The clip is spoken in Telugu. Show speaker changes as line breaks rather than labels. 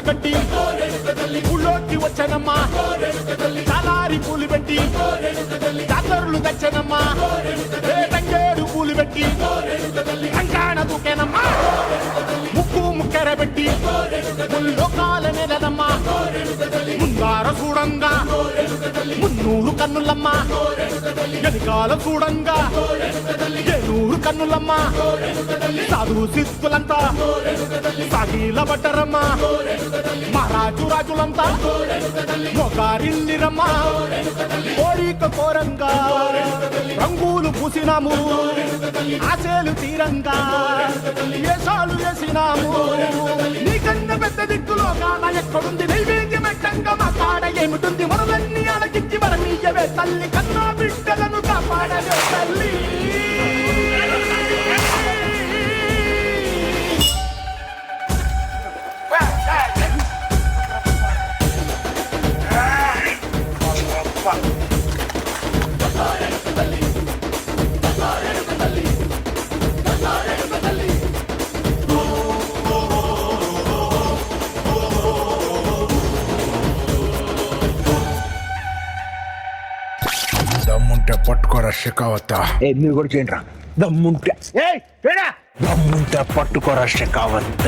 కట్టి ఊళ్ళోకి వచ్చనమ్మా, చాలారి పూలు పెట్టి జాతరులు తెచ్చనమ్మా, తంగేడు పూలు పెట్టి కంకాణ దూకేనమ్మా, ముక్కు ముక్కెర పెట్టి ముల్లోకాల నెలనమ్మా, ముందార చూడంగా మున్నూరు కన్నులమ్మా, వెనకాల చూడంగా ఏనూరు కన్నులమ్మా, సాధు శిస్తులంతా సాగిల పడ్డరమ్మా, మహారాజు రాజులంతా మొగారిల్లిరమ్మా, కోరిక కోరంగా రంగులు పూసినాము, ఆశలు తీరంగా ఏసాలు వేసినాము, నీకన్న పెద్ద దిక్కులో కాన ఎక్కడుంది నైవేద్యం ఎట్టంగా మా కాడ ఏమిటుంది, మనలన్నీ అలకించి వరమీయవే తల్లి, కన్నా బిడ్డలను కాపాడవే తల్లి.
దమ్ముంటే పట్టుకోరా షెకావత.
మీరు కూడా చేయండి రా, దమ్ముంటే
దమ్ముంటే పట్టుకోరా షెకావత.